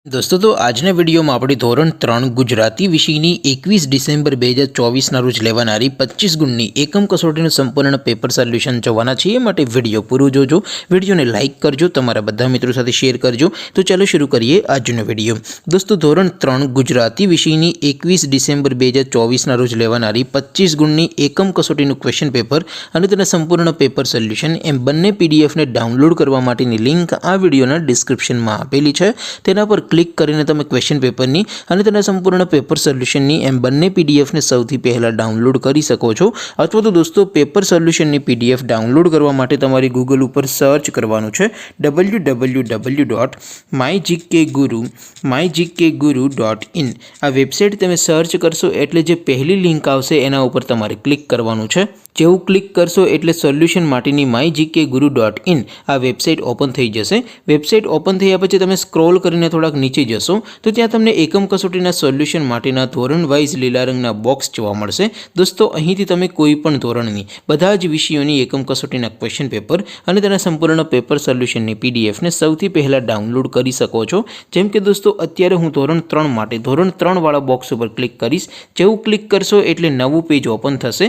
दोस्तों तो આજના વિડીયોમાં આપણે ધોરણ 3 ગુજરાતી વિષયની 21 ડિસેમ્બર 2024ના રોજ લેવાનારી 25 ગુણની એકમ કસોટીનું સંપૂર્ણ પેપર સોલ્યુશન જોવાના છીએ। માટે વિડીયો પૂરો જોજો, વિડીયોને લાઇક કરજો, તમારા બધા મિત્રો સાથે શેર કરજો। તો ચાલો શરૂ કરીએ આજનો વિડીયો। દોસ્તો ધોરણ 3 ગુજરાતી વિષયની 21 ડિસેમ્બર 2024ના રોજ લેવાનારી 25 ગુણની એકમ કસોટીનું ક્વેશ્ચન પેપર અને તેના સંપૂર્ણ પેપર સોલ્યુશન એમ બંને પીડીએફને ડાઉનલોડ કરવા માટેની લિંક આ વિડીયોના ડિસ્ક્રિપ્શનમાં આપેલી છે। તેના પર ક્લિક કરીને તમે ક્વેશ્ચન પેપરની અને તેના સંપૂર્ણ પેપર સોલ્યુશનની એમ બંને પીડીએફને સૌથી પહેલા ડાઉનલોડ કરી શકો છો। અથવા તો દોસ્તો પેપર સોલ્યુશનની પીડીએફ ડાઉનલોડ કરવા માટે તમારે ગૂગલ ઉપર સર્ચ કરવાનું છે www.mygkguru.in। આ વેબસાઇટ તમે સર્ચ કરશો એટલે જે પહેલી લિંક આવશે એના ઉપર તમારે ક્લિક કરવાનું છે। જેવું ક્લિક કરશો એટલે સોલ્યુશન માટેની mygkguru.in આ વેબસાઇટ ઓપન થઈ જશે। વેબસાઇટ ઓપન થયા પછી તમે સ્ક્રોલ કરીને થોડાક નીચે જશો તો ત્યાં તમને એકમ કસોટીના સોલ્યુશન માટેના ધોરણ વાઇઝ લીલા રંગના બોક્સ જોવા મળશે। દોસ્તો અહીંથી તમે કોઈ પણ ધોરણની બધા જ વિષયોની એકમ કસોટીના ક્વેશ્ચન પેપર અને તેના સંપૂર્ણ પેપર સોલ્યુશનની પીડીએફને સૌથી પહેલાં ડાઉનલોડ કરી શકો છો। જેમ કે દોસ્તો અત્યારે હું ધોરણ 3 માટે ધોરણ 3 વાળા બોક્સ ઉપર ક્લિક કરીશ। જેવું ક્લિક કરશો એટલે નવું પેજ ઓપન થશે।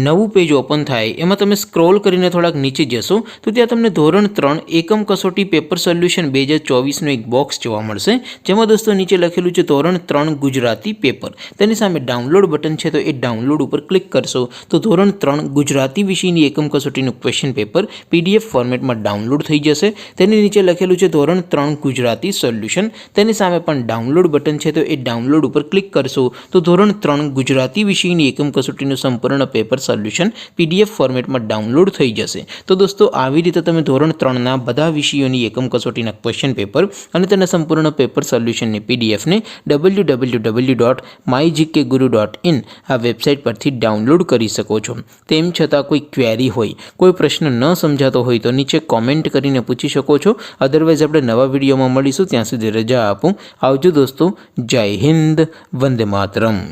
નવું પેજ ઓપન થાય એમાં તમે સ્ક્રોલ કરીને થોડાક નીચે જશો તો ત્યાં તમને ધોરણ 3 એકમ કસોટી પેપર સોલ્યુશન 2024નું એક બોક્સ જોવા મળશે। જેમાં દોસ્તો નીચે લખેલું છે ધોરણ 3 ગુજરાતી પેપર, તેની સામે ડાઉનલોડ બટન છે તો એ ડાઉનલોડ ઉપર ક્લિક કરશો તો ધોરણ 3 ગુજરાતી વિષયની એકમ કસોટીનું ક્વેશ્ચન પેપર પીડીએફ ફોર્મેટમાં ડાઉનલોડ થઈ જશે। તેની નીચે લખેલું છે ધોરણ 3 ગુજરાતી સોલ્યુશન, તેની સામે પણ ડાઉનલોડ બટન છે તો એ ડાઉનલોડ ઉપર ક્લિક કરશો તો ધોરણ 3 ગુજરાતી વિષયની એકમ કસોટીનું સંપૂર્ણ પેપર સોલ્યુશન પીડીએફ ફોર્મેટમાં ડાઉનલોડ થઈ જશે। તો દોસ્તો આવી રીતે તમે ધોરણ 3ના બધા વિષયોની એકમ કસોટીના ક્વેશ્ચન પેપર અને તેના સંપૂર્ણ પેપર સોલ્યુશનની પીડીએફને www.mygkguru.in આ વેબસાઇટ પરથી ડાઉનલોડ કરી શકો છો। તેમ છતાં કોઈ ક્વેરી હોય, કોઈ પ્રશ્ન ન સમજાતો હોય તો નીચે કોમેન્ટ કરીને પૂછી શકો છો। અધરવાઇઝ આપણે નવા વિડીયોમાં મળીશું, ત્યાં સુધી રજા આપો। આવજો દોસ્તો, જય હિન્દ, વંદે માતરમ।